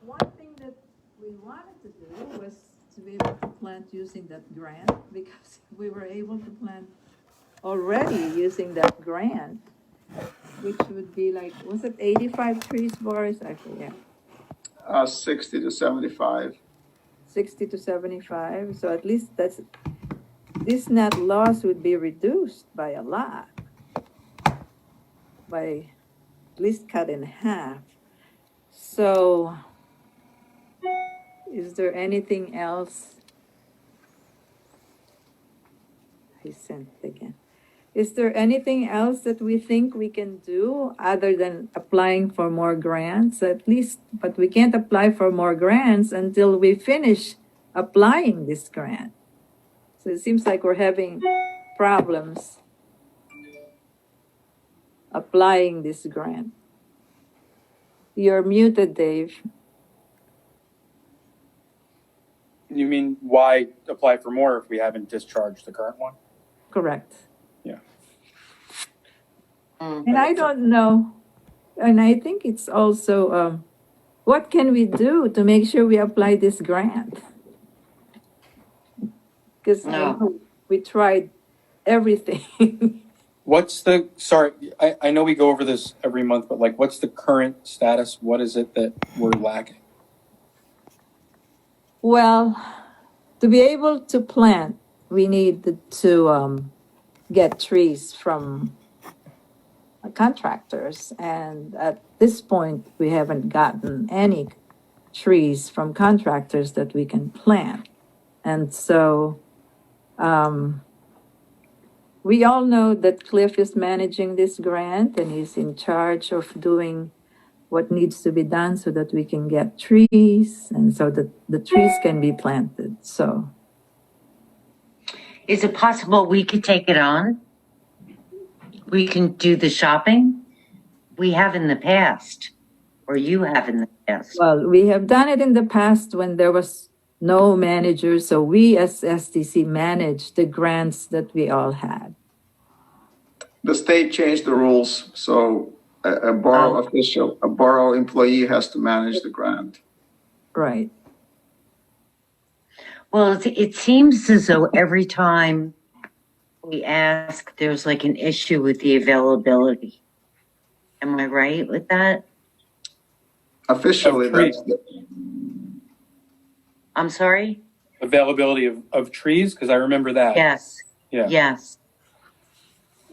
one thing that we wanted to do was to be able to plant using that grant, because we were able to plant already using that grant, which would be like, was it 85 trees, Boris? I forget. 60 to 75. 60 to 75. So at least this net loss would be reduced by a lot, by at least cut in half. So is there anything else? He sent it again. Is there anything else that we think we can do other than applying for more grants? At least, but we can't apply for more grants until we finish applying this grant. So it seems like we're having problems applying this grant. You're muted, Dave. You mean why apply for more if we haven't discharged the current one? Correct. Yeah. And I don't know, and I think it's also, what can we do to make sure we apply this grant? Because we tried everything. I know we go over this every month, but like, what's the current status? What is it that we're lacking? Well, to be able to plant, we need to get trees from contractors, and at this point, we haven't gotten any trees from contractors that we can plant. And so we all know that Cliff is managing this grant, and he's in charge of doing what needs to be done so that we can get trees and so that the trees can be planted. So is it possible we could take it on? We can do the shopping? We have in the past, or you have in the past. Well, we have done it in the past when there was no manager, so we as STC managed the grants that we all had. The state changed the rules, so a borough official, a borough employee has to manage the grant. Right. Well, it seems as though every time we ask, there's like an issue with the availability. Am I right with that? Officially, that's I'm sorry? Availability of trees? Because I remember that. Yes. Yeah. Yes.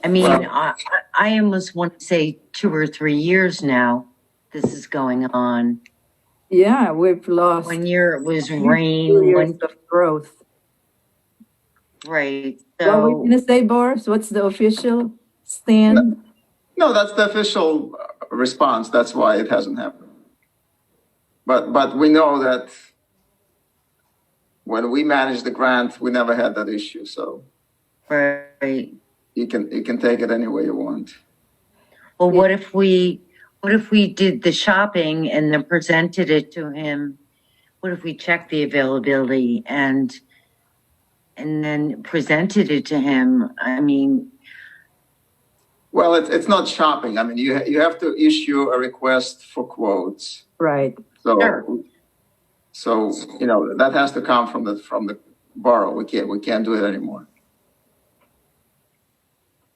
I mean, I almost want to say 2 or 3 years now this is going on. Yeah, we've lost 1 year it was 2 rain. years of growth. Right. What were you So, going to say, Boris? What's the official stand? no, that's the official response. That's why it hasn't happened. But we know that when we managed the grant, we never had that issue. So right. you can take it any way you want. Well, what if we did the shopping and then presented it to him? What if we checked the availability and then presented it to him? I mean, Well, it's not shopping. I mean, you have to issue a request for quotes. Right. So, Sure. so that has to come from the borough. We can't do it anymore.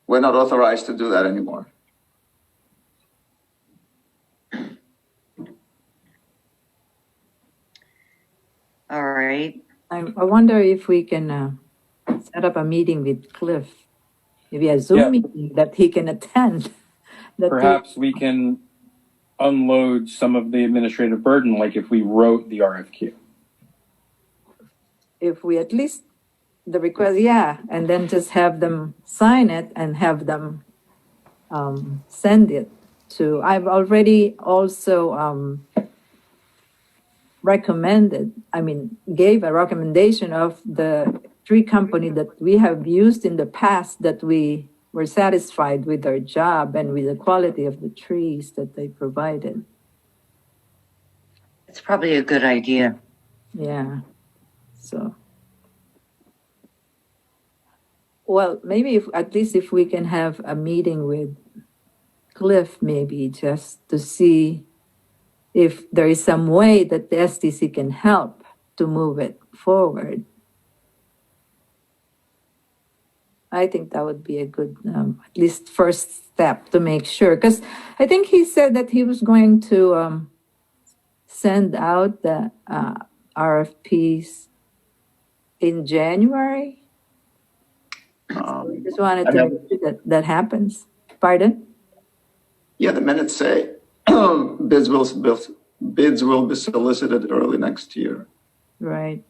We're not authorized to do that anymore. all right. I wonder if we can set up a meeting with Cliff, maybe a Zoom meeting that he can attend. Perhaps we can unload some of the administrative burden, like if we wrote the RFQ. If we at least the request, yeah, and then just have them sign it and have them send it to. I've already also gave a recommendation of the tree company that we have used in the past, that we were satisfied with their job and with the quality of the trees that they provided. It's probably a good idea. Yeah. So, well, maybe at least if we can have a meeting with Cliff, maybe just to see if there is some way that the STC can help to move it forward. I think that would be a good, at least first step to make sure. Because I think he said that he was going to send out the RFPs in January. We just wanted I to know. make sure that that happens. Pardon? Yeah, the minutes say bids will be solicited early next year. Right.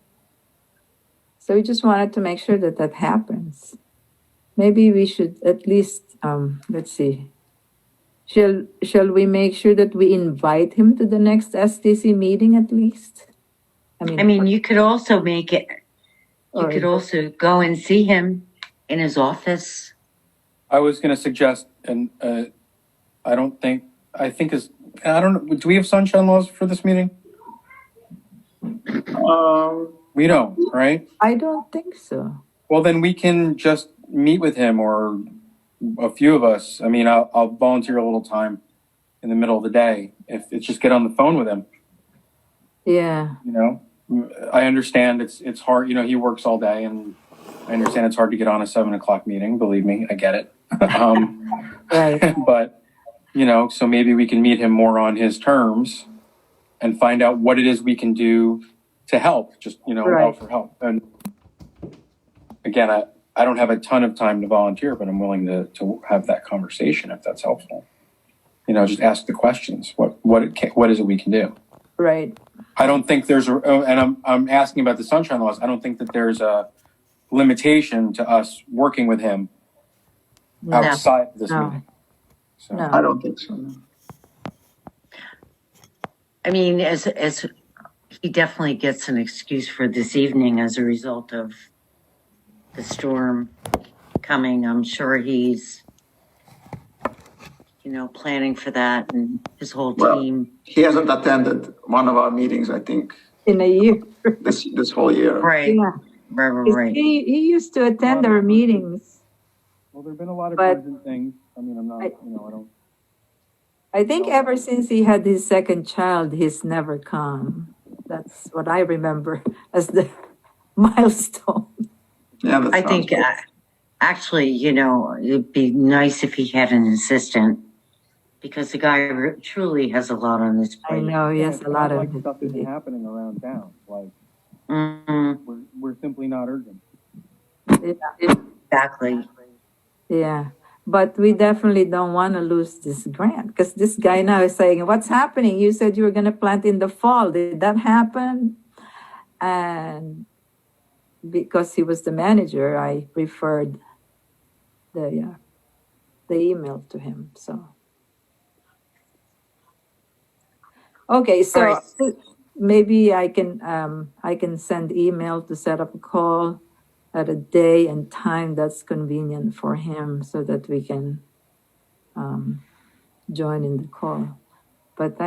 So we just wanted to make sure that that happens. Maybe we should at least, let's see. Shall we make sure that we invite him to the next STC meeting at least? I mean, you could also make it, you Or- could also go and see him in his office. I was going to suggest, and I don't know, do we have sunshine laws for this meeting? We don't, right? I don't think so. Well, then we can just meet with him, or a few of us. I mean, I'll volunteer a little time in the middle of the day. If it's just get on the phone with him, Yeah, you know. I understand it's hard. You know, he works all day, and I understand it's hard to get on a 7:00 meeting. Believe me, I get it. right. But you know, so maybe we can meet him more on his terms and find out what it is we can do to help. Just Right. offer help. And again, I don't have a ton of time to volunteer, but I'm willing to have that conversation if that's helpful. You know, just ask the questions. What is it we can do? Right. I don't think there's and I'm asking about the sunshine laws. I don't think that there's a limitation to us working with him No. outside of this No. meeting. So No. I don't think so. No. I mean, as he definitely gets an excuse for this evening as a result of the storm coming. I'm sure he's, planning for that, and his whole Well, team. he hasn't attended one of our meetings, I think, In a year. this whole year. Right, Yeah. right. He used to attend our meetings. well, there've been a lot of But- urgent things. I mean, I'm not, I don't. I think ever since he had his second child, he's never come. That's what I remember as the milestone. Yeah, that I sounds think good. actually, it'd be nice if he had an assistant, because the guy truly has a lot on his I plate. know he has a lot of. like stuff isn't happening around town. Like Mm, we're simply not urgent. exactly. Yeah, but we definitely don't want to lose this grant because this guy now is saying, "What's happening? You said you were going to plant in the fall. Did that happen?" And because he was the manager, I referred the email to him. So okay, so All right. maybe I can send email to set up a call at a day and time that's convenient for him so that we can join in the call. But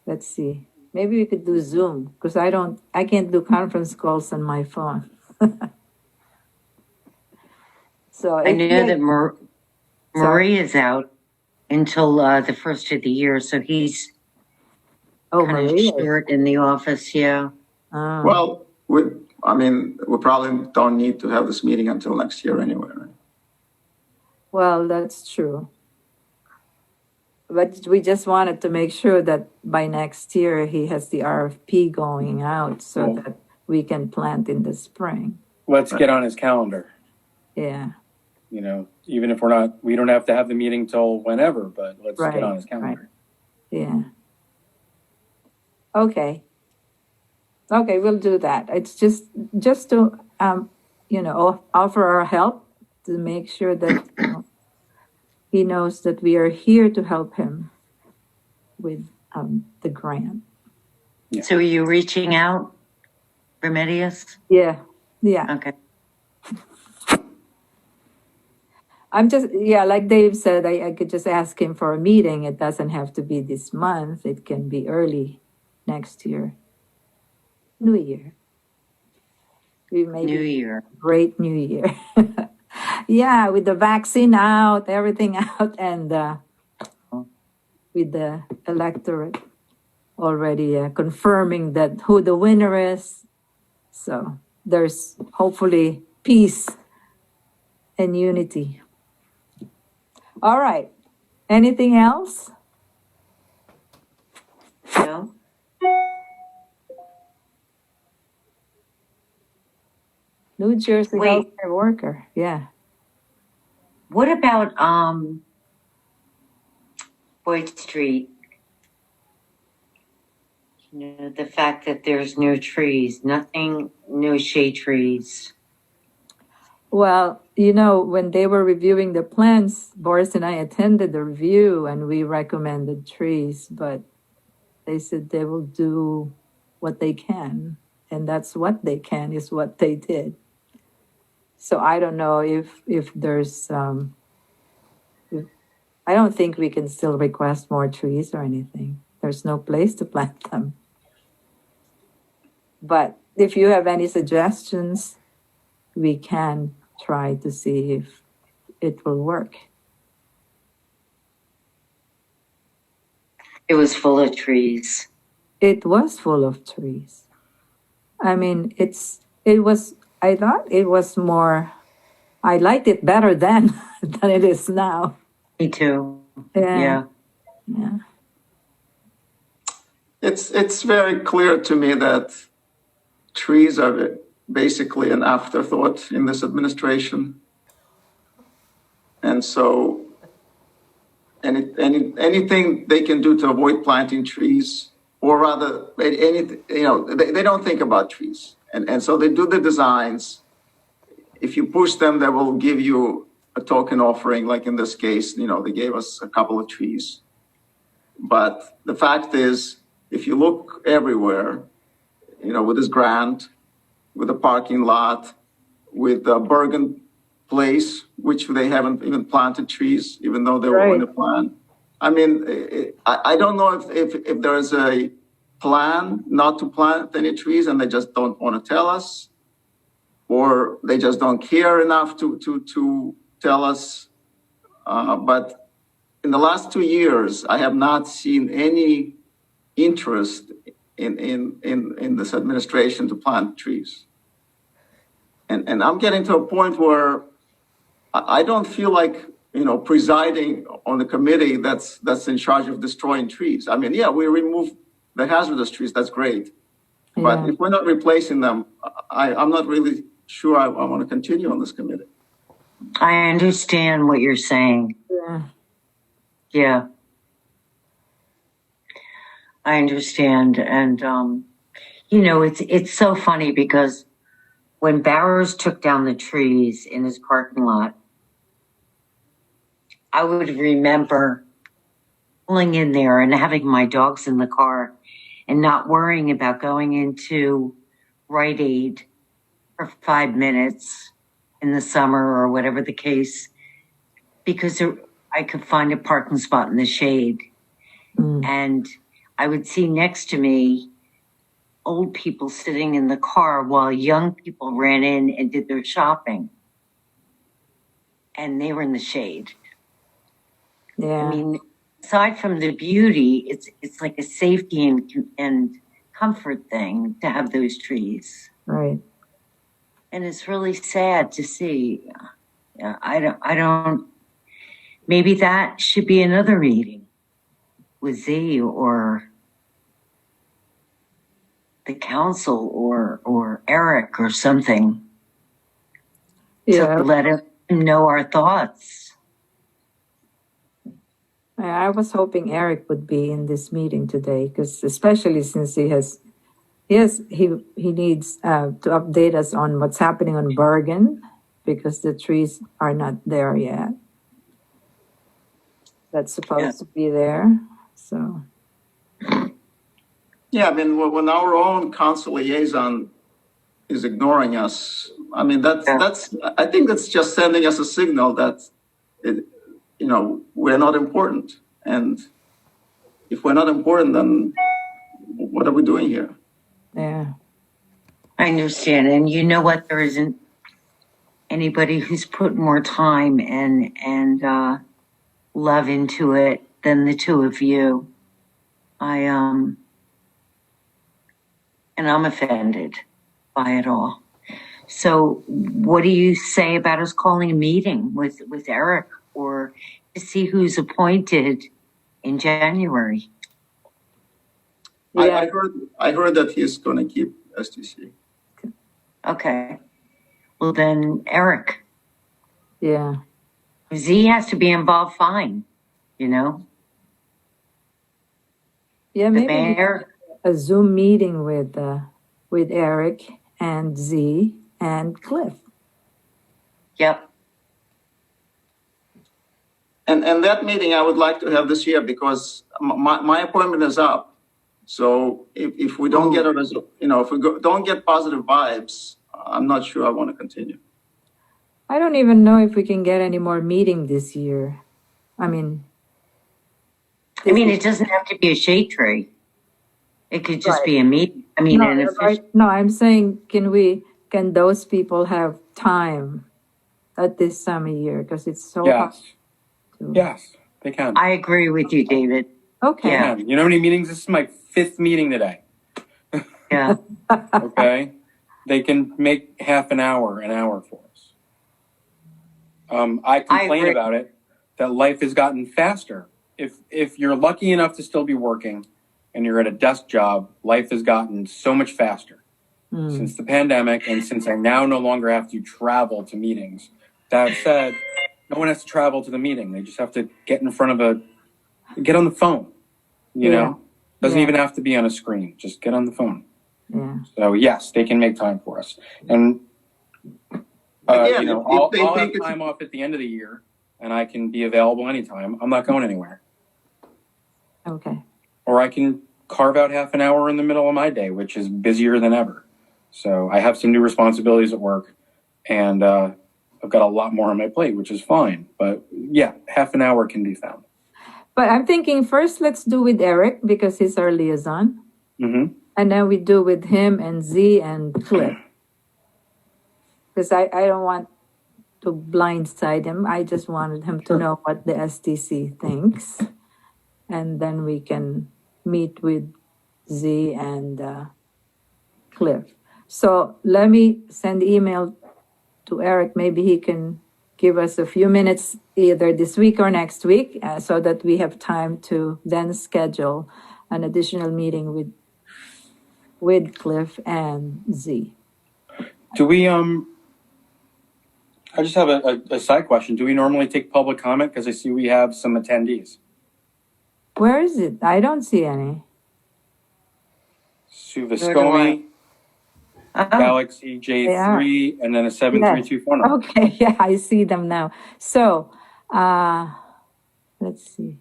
let's see. Maybe we could do Zoom because I can't do conference calls on my phone. So I know that Marie is out until the first of the year, so he's oh, kind of Maria. short in the office. Yeah. Well, we probably don't need to have this meeting until next year anyway, right? Well, that's true. But we just wanted to make sure that by next year he has the RFP going out so Cool. that we can plant in the spring. Let's get on his calendar. Yeah, You know, even if we don't have to have the meeting till whenever, but let's Right, get on his calendar. yeah. Okay. Okay, we'll do that. It's just to offer our help to make sure that he knows that we are here to help him with the grant. So are you reaching out, Remedios? Yeah, yeah. Okay. I'm just, like Dave said, I could just ask him for a meeting. It doesn't have to be this month. It can be early next year. New Year. We made New a Year. great New Year. Yeah, with the vaccine out, everything out, and with the electorate. already confirming that who the winner is. So there's hopefully peace and unity. All right. Anything else? No? New Jersey Wait. healthcare worker. Yeah. What about Boyd Street? You know, the fact that there's no trees, nothing, no shade trees. Well, when they were reviewing the plans, Boris and I attended the review and we recommended trees, but they said they will do what they can. And that's what they can is what they did. So I don't know if there's, I don't think we can still request more trees or anything. There's no place to plant them. But if you have any suggestions, we can try to see if it will work. It was full of trees. It was full of trees. I mean, I thought it was more, I liked it better then than it is now. Me too. Yeah. It's very clear to me that trees are basically an afterthought in this administration. And so anything they can do to avoid planting trees, or rather, they don't think about trees. And so they do the designs. If you push them, they will give you a token offering, like in this case, they gave us a couple of trees. But the fact is, if you look everywhere, with this grant, with the parking lot, with the Bergen Place, which they haven't even planted trees, even though they were Right. on the plan. I mean, I don't know if there's a plan not to plant any trees and they just don't want to tell us, or they just don't care enough to tell us. But in the last 2 years, I have not seen any interest in this administration to plant trees. And I'm getting to a point where I don't feel like, presiding on the committee that's in charge of destroying trees. I mean, yeah, we remove the hazardous trees. That's great. But Yeah. if we're not replacing them, I'm not really sure I want to continue on this committee. I understand what you're saying. Yeah. Yeah. I understand. And, it's so funny because when Bowers took down the trees in his parking lot, I would remember pulling in there and having my dogs in the car and not worrying about going into Rite Aid for 5 minutes in the summer or whatever the case, because I could find a parking spot in the shade. And I would see next to me old people sitting in the car while young people ran in and did their shopping. And they were in the shade. Yeah. I mean, aside from the beauty, it's like a safety and comfort thing to have those trees. Right. And it's really sad to see. Yeah, I don't, maybe that should be another meeting with Z or the council or Eric or something Yeah. to let him know our thoughts. I was hoping Eric would be in this meeting today, because especially since he needs to update us on what's happening on Bergen, because the trees are not there yet. That's supposed to be there. So Yeah, I mean, when our own council liaison is ignoring us, I mean, I think that's just sending us a signal that, we're not important. And if we're not important, then what are we doing here? yeah. I understand. And you know what? There isn't anybody who's put more time and love into it than the two of you. and I'm offended by it all. So what do you say about us calling a meeting with Eric or to see who's appointed in January? Yeah, I heard that he's going to keep STC. Okay. Well, then Eric, yeah. Z has to be involved, fine, you know? Yeah, The maybe mayor, a Zoom meeting with Eric and Z and Cliff. yep. And that meeting I would like to have this year because my appointment is up. So if we don't get if we don't get positive vibes, I'm not sure I want to continue. I don't even know if we can get any more meeting this year. I mean, It doesn't have to be a shade tree. It could just Right. be a meeting. I mean, no, an you're official. right. No, I'm saying, can those people have time at this time of year? Because it's so hot. Yes. Yes, they can. I agree with you, David. Okay. They Yeah. can. You know how many meetings? This is my 5th meeting today. Yeah. Okay. They can make half an hour for us. I complain agree. about it that life has gotten faster. If you're lucky enough to still be working and you're at a desk job, life has gotten so much faster since the pandemic and since I now no longer have to travel to meetings. That said, no one has to travel to the meeting. They just have to get on the phone, you Yeah. know? Doesn't Yeah. even have to be on a screen. Just get on the phone. Yeah. So yes, they can make time for us. And, Again, I'll if they have think it's- time off at the end of the year and I can be available anytime. I'm not going anywhere. Okay. Or I can carve out half an hour in the middle of my day, which is busier than ever. So I have some new responsibilities at work and, I've got a lot more on my plate, which is fine. But yeah, half an hour can be found. But I'm thinking first let's do with Eric because he's our liaison. Mm-hmm. And then we do with him and Z and Cliff. Because I don't want to blindside him. I just wanted him to know what the STC thinks. And then we can meet with Z and Cliff. So let me send email to Eric. Maybe he can give us a few minutes either this week or next week so that we have time to then schedule an additional meeting with Cliff and Z. Do we, I just have a side question. Do we normally take public comment? Because I see we have some attendees. Where is it? I don't see any. Sue Nor do Viscomi, Oh, Galaxy J3, and then a 732 number. Okay, yeah, I see them now. So, let's see.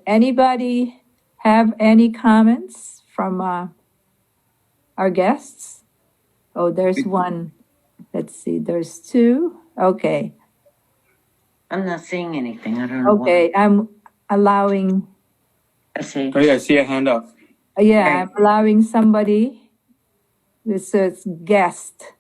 Anybody have any comments from our guests? Oh, there's one. Let's see, there's two. Okay, I'm not seeing anything. I don't know why. okay, I'm allowing, I see. Oh yeah, I see a hand up. yeah, I'm allowing somebody. This is guest.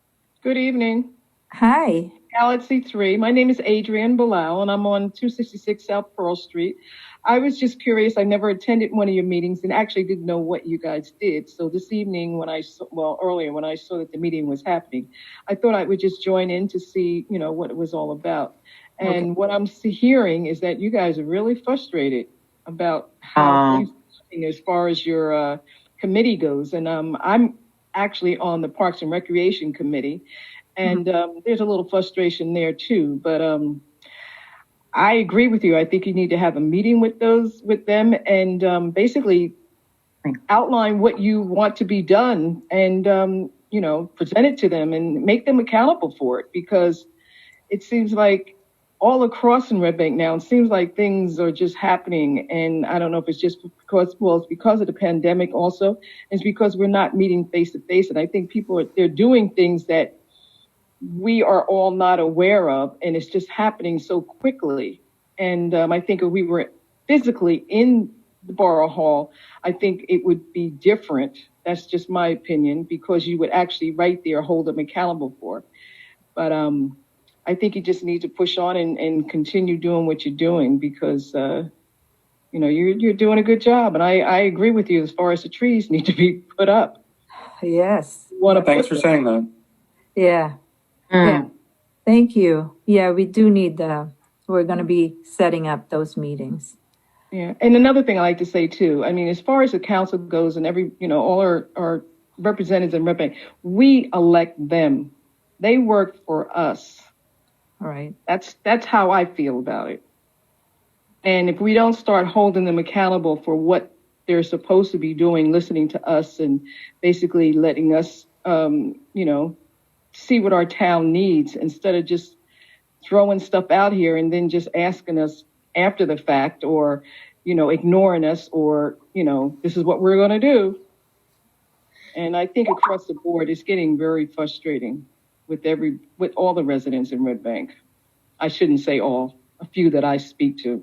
Good evening. Hi. Galaxy 3. My name is Adrienne Bilal, and I'm on 266 South Pearl Street. I was just curious. I never attended one of your meetings and actually didn't know what you guys did. So this evening earlier when I saw that the meeting was happening, I thought I would just join in to see, what it was all about. And what I'm hearing is that you guys are really frustrated about how things are happening as far as your committee goes. And I'm actually on the Parks and Recreation Committee. And there's a little frustration there too, but I agree with you. I think you need to have a meeting with them and basically outline what you want to be done and, present it to them and make them accountable for it, because it seems like all across in Red Bank now, it seems like things are just happening. And I don't know if it's just because of the pandemic also. It's because we're not meeting face to face. And I think they're doing things that we are all not aware of, and it's just happening so quickly. And I think if we were physically in the Borough Hall, I think it would be different. That's just my opinion, because you would actually right there hold them accountable for it. But I think you just need to push on and continue doing what you're doing, because you're doing a good job. And I agree with you as far as the trees need to be put up. Yes. Thanks for saying that. Yeah. Yeah. Thank you. Yeah, we do need we're going to be setting up those meetings. Yeah. And another thing I like to say too, I mean, as far as the council goes and all our representatives in Red Bank, we elect them. They work for us. All right. That's how I feel about it. And if we don't start holding them accountable for what they're supposed to be doing, listening to us and basically letting us, see what our town needs instead of just throwing stuff out here and then just asking us after the fact or, ignoring us or, this is what we're going to do. And I think across the board, it's getting very frustrating with all the residents in Red Bank. I shouldn't say all, a few that I speak to.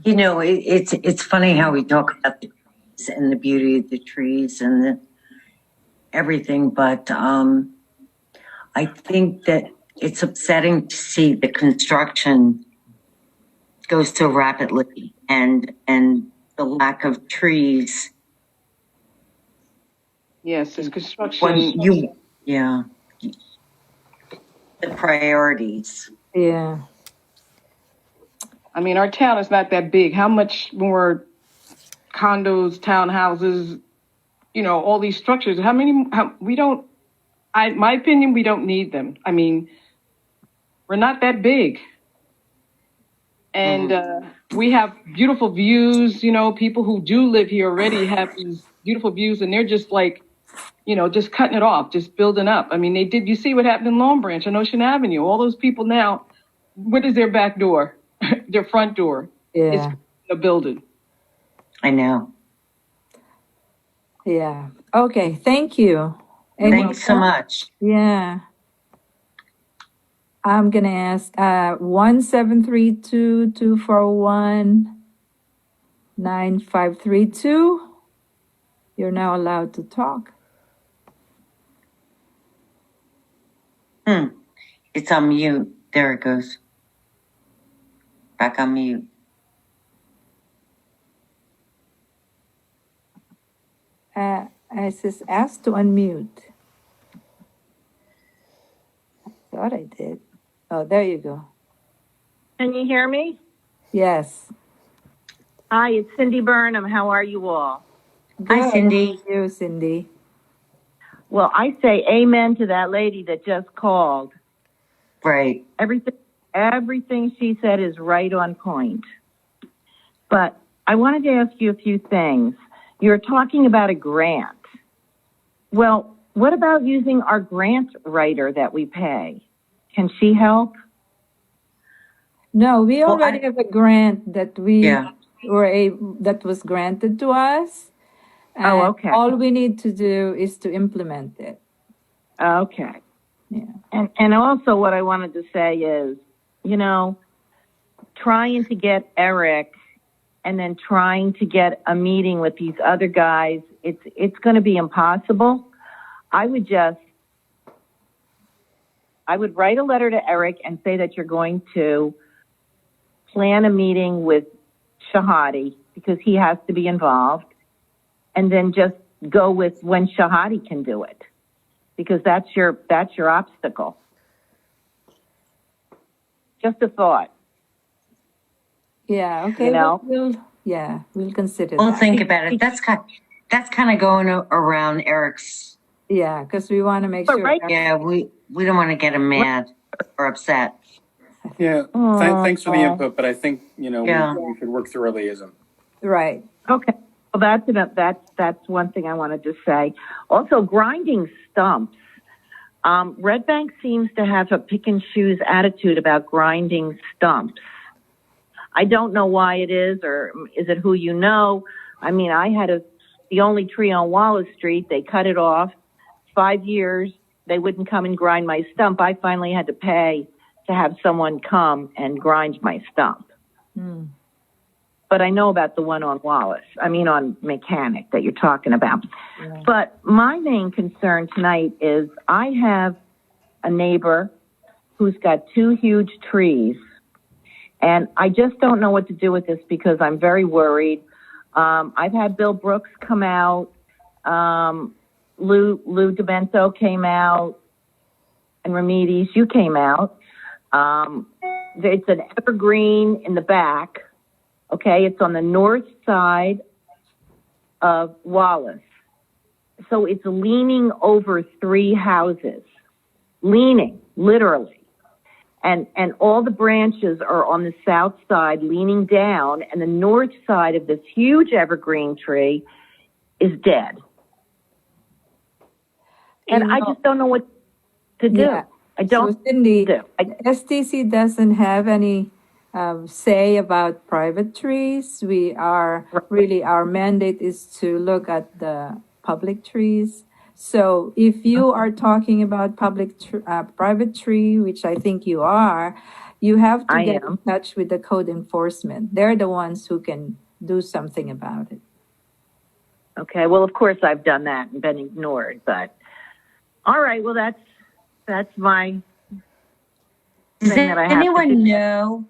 It's funny how we talk about the trees and the beauty of the trees and everything, but I think that it's upsetting to see the construction go so rapidly and the lack of trees. Yes, it's construction. The priorities. Yeah. I mean, our town is not that big. How much more condos, townhouses, all these structures? My opinion, we don't need them. I mean, we're not that big. And we have beautiful views, people who do live here already have these beautiful views and they're just like, just cutting it off, just building up. I mean, you see what happened in Long Branch on Ocean Avenue. All those people now, what is their back door? Their front door is a building. I know. Yeah. Okay. Thank you. Thanks so much. Yeah. I'm going to ask 1-732-241-9532. You're now allowed to talk. It's on mute. There it goes. Back on mute. I just asked to unmute. I thought I did. Oh, there you go. Can you hear me? Yes. Hi, it's Cindy Burnham. How are you all? Hi, Cindy. How are you, Cindy? Well, I say amen to that lady that just called. Right. Everything she said is right on point. But I wanted to ask you a few things. You're talking about a grant. Well, what about using our grant writer that we pay? Can she help? No, we already have a grant that that was granted to us. Oh, okay. All we need to do is to implement it. Okay. Yeah. And also what I wanted to say is, trying to get Eric and then trying to get a meeting with these other guys, it's going to be impossible. I would write a letter to Eric and say that you're going to plan a meeting with Shahadi because he has to be involved, and then just go with when Shahadi can do it, because that's your obstacle. Just a thought. Yeah. Okay. We'll consider. We'll that. think about it. That's kind of going around Eric's. Yeah, because we want to make sure. Right. Yeah, we don't want to get him mad or upset. Yeah. Thanks for the input, but I think we should work through a liaison. Right. Okay. Well, that's one thing I wanted to say. Also, grinding stumps. Red Bank seems to have a pick and choose attitude about grinding stumps. I don't know why it is, or is it who you know? I mean, I had the only tree on Wallace Street. They cut it off. 5 years, they wouldn't come and grind my stump. I finally had to pay to have someone come and grind my stump. But I know about the one on on Mechanic that you're talking about. Yeah. But my main concern tonight is I have a neighbor who's got 2 huge trees, And I just don't know what to do with this because I'm very worried. I've had Bill Brooks come out. Lou Demento came out. And Remedies, you came out. It's an evergreen in the back. Okay, it's on the north side of Wallace. So it's leaning over 3 houses. Leaning, literally. And all the branches are on the south side leaning down, and the north side of this huge evergreen tree is dead. And I just don't know what to do. Yeah. I don't So Cindy, do. STC doesn't have any say about private trees. We are really, our mandate is to look at the public trees. So if you are talking about private tree, which I think you are, you have to I get am. in touch with the code enforcement. They're the ones who can do something about it. Okay, well, of course I've done that and been ignored, but all right, well, that's my Does thing that I have to anyone do. know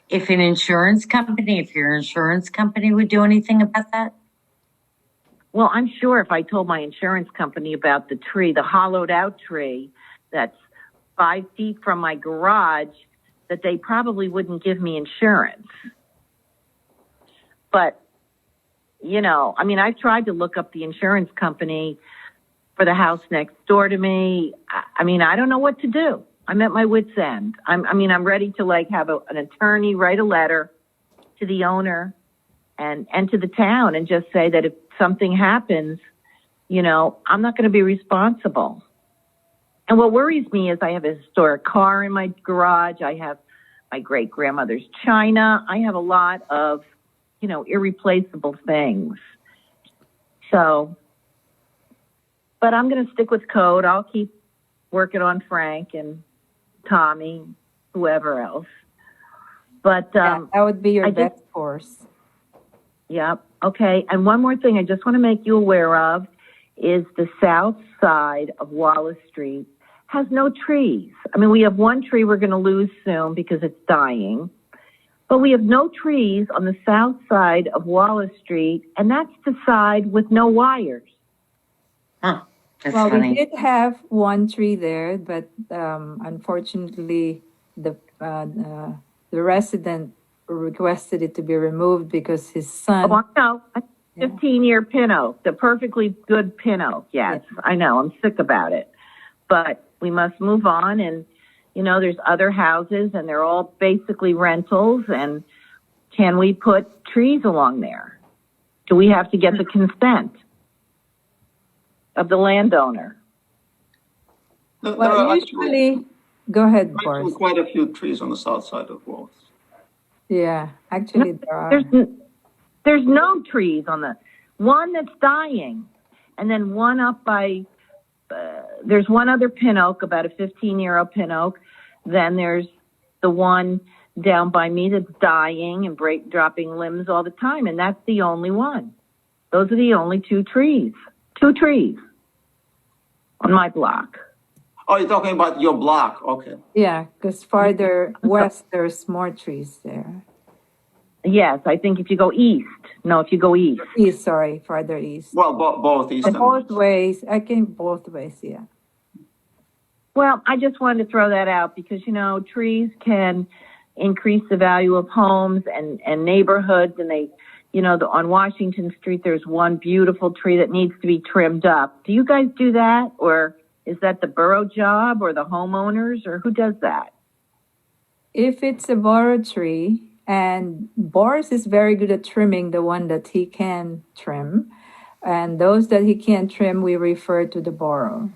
if your insurance company would do anything about that? Well, I'm sure if I told my insurance company about the tree, the hollowed out tree that's 5 feet from my garage, that they probably wouldn't give me insurance. But, you know, I mean, I've tried to look up the insurance company for the house next door to me. I mean, I don't know what to do. I'm at my wit's end. I'm ready to like have an attorney write a letter to the owner and to the town and just say that if something happens, you know, I'm not going to be responsible. And what worries me is I have a historic car in my garage. I have my great grandmother's china. I have a lot of, you know, irreplaceable things. So, but I'm going to stick with code. I'll keep working on Frank and Tommy, whoever else. But Yeah, that would be your I just- best course. Yep. Okay. And one more thing I just want to make you aware of is the south side of Wallace Street has no trees. I mean, we have one tree we're going to lose soon because it's dying, but we have no trees on the south side of Wallace Street, and that's the side with no wires. Huh, that's Well, funny. we did have one tree there, but unfortunately, the resident requested it to be removed because his son. Oh, I know. Yeah. 15-year pin oak, the perfectly good pin oak. Yes, I know. I'm sick about it. But we must move on. And, you know, there's other houses and they're all basically rentals. And can we put trees along there? Do we have to get the consent of the landowner? There are Well, actually usually, go ahead, Boris. quite a few trees on the south side of Wallace. Yeah, actually, there are. There's no trees on the one that's dying, and then one up by. There's one other pin oak, about a 15-year-old pin oak. Then there's the one down by me that's dying and dropping limbs all the time, and that's the only one. Those are the only 2 trees. 2 trees on my block. Oh, you're talking about your block. Okay. Yeah, because farther west, there's more trees there. Yes, I think if you go east. No, if you go east. East, sorry, farther east. Well, both east and Both west. ways, I think both ways, yeah. Well, I just wanted to throw that out because, you know, trees can increase the value of homes and neighborhoods. And they, you know, on Washington Street, there's one beautiful tree that needs to be trimmed up. Do you guys do that? Or is that the borough job or the homeowners or who does that? If it's a borough tree, and Boris is very good at trimming the one that he can trim, and those that he can't trim, we refer to the borough.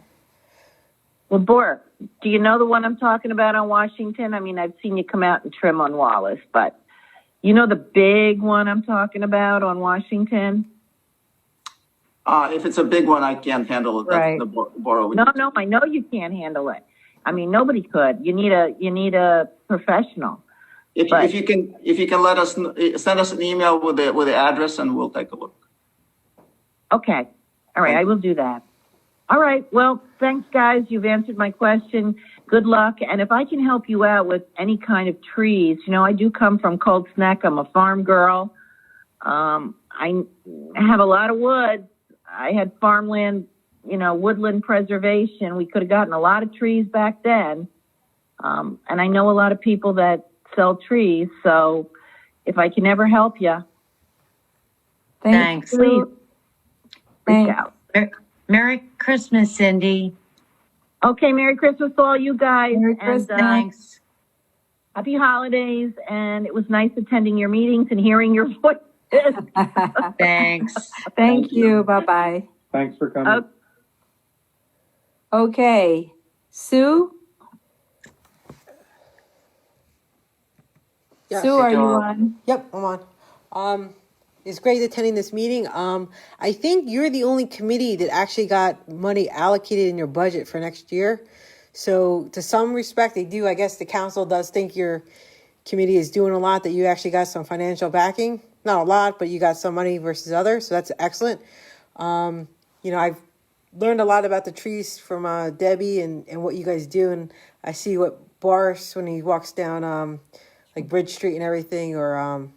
Well, Bor, do you know the one I'm talking about on Washington? I mean, I've seen you come out and trim on Wallace, but you know the big one I'm talking about on Washington? If it's a big one, I can't handle it. That's Right. the borough. No, I know you can't handle it. I mean, nobody could. You need a professional. If you can let us send us an email with the address and we'll take a look. Okay. All right. I will do that. All right. Well, thanks, guys. You've answered my question. Good luck. And if I can help you out with any kind of trees, I do come from Colts Neck. I'm a farm girl. I have a lot of woods. I had farmland, woodland preservation. We could have gotten a lot of trees back then. And I know a lot of people that sell trees. So if I can ever help you, Thanks. please reach Thanks. out. Merry Christmas, Cindy. Okay, Merry Christmas to all you guys. Merry and, Christmas. Thanks. Happy holidays. And it was nice attending your meetings and hearing your voices. Thanks. Thank you. Bye-bye. Thanks for coming. Okay. Sue? Yes. Sue, are you on? Yep, I'm on. It's great attending this meeting. I think you're the only committee that actually got money allocated in your budget for next year. So to some respect, they do. I guess the council does think your committee is doing a lot, that you actually got some financial backing. Not a lot, but you got some money versus others. So that's excellent. I've learned a lot about the trees from Debbie and what you guys do. And I see what Boris, when he walks down like Bridge Street and everything, or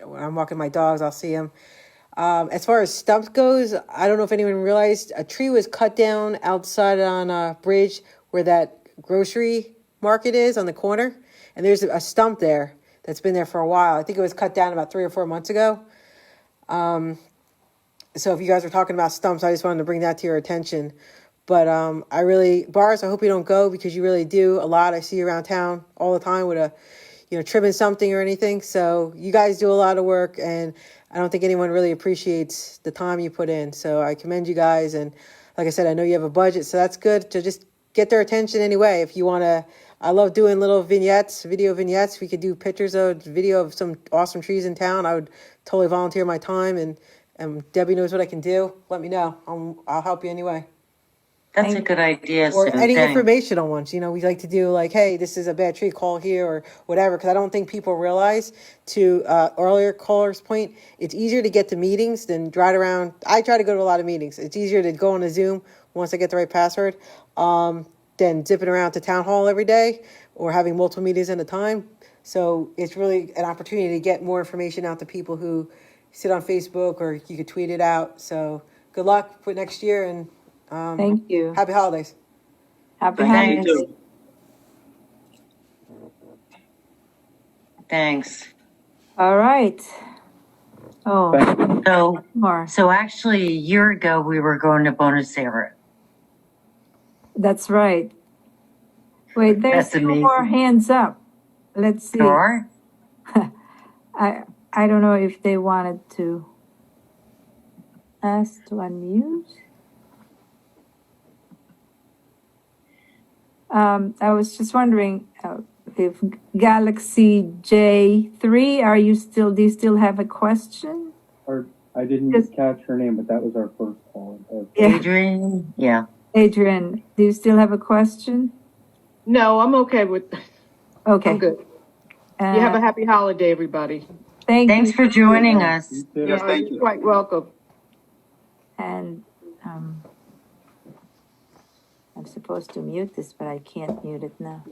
when I'm walking my dogs, I'll see him. As far as stumps goes, I don't know if anyone realized a tree was cut down outside on a bridge where that grocery market is on the corner. And there's a stump there that's been there for a while. I think it was cut down about 3 or 4 months ago. So if you guys were talking about stumps, I just wanted to bring that to your attention. But Boris, I hope you don't go, because you really do a lot. I see you around town all the time with trimming something or anything. So you guys do a lot of work, and I don't think anyone really appreciates the time you put in. So I commend you guys. And like I said, I know you have a budget, so that's good to just get their attention anyway. If you want to, I love doing little video vignettes. We could do pictures of video of some awesome trees in town. I would totally volunteer my time, and Debbie knows what I can do. Let me know. I'll help you anyway. That's a good idea, Or Sue. any Thanks. informational ones. We like to do like, hey, this is a bad tree, call here or whatever. Because I don't think people realize, to earlier caller's point, it's easier to get to meetings than drive around. I try to go to a lot of meetings. It's easier to go on a Zoom once I get the right password than zipping around to town hall every day or having multiple meetings at a time. So it's really an opportunity to get more information out to people who sit on Facebook, or you could tweet it out. So good luck for next year, and Thank you. happy holidays. Happy Thank holidays. you. Thanks. All right. Oh, So, more. so actually, a year ago, we were going to Buenos Aires. That's right. Wait, there's That's 2 more amazing. hands up. Let's see. Sure. I don't know if they wanted to ask to unmute. I was just wondering if Galaxy J3, do you still have a question? I didn't Yes. catch her name, but that was our first call. Yeah. Adrian, yeah. Adrian, do you still have a question? No, I'm okay with, Okay. I'm good. You have a happy holiday, everybody. Thanks for joining us. You too. Yes, thank You're you. quite welcome. And I'm supposed to mute this, but I can't mute it now.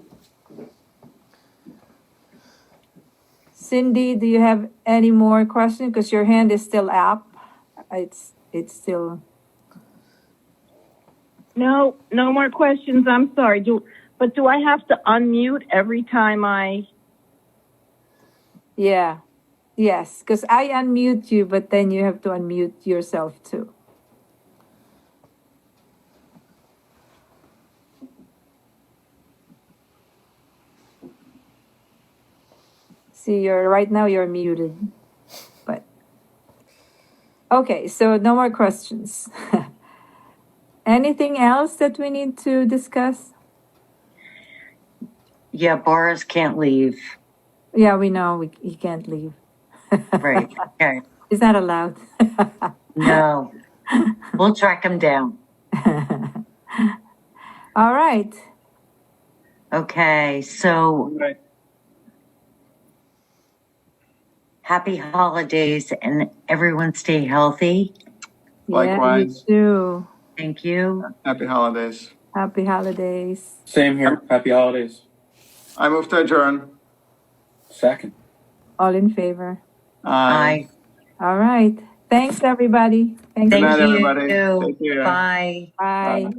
Cindy, do you have any more questions? Because your hand is still up. It's still. No more questions. I'm sorry. Do I have to unmute every time I? Yeah. Yes, because I unmute you, but then you have to unmute yourself too. See, right now you're muted. But okay, so no more questions. Anything else that we need to discuss? Yeah, Boris can't leave. Yeah, we know he can't leave. Right. Okay. He's not allowed. No. We'll track him down. All right. Okay, so Right. happy holidays, and everyone stay healthy. Likewise. Yeah, you too. Thank you. Happy holidays. Happy holidays. Same here. Happy holidays. I move to adjourn. Second. All in favor? Bye. All right. Thanks, everybody. Thanks. Good Thank night, you. everybody. Take care. Bye. Bye. Bye.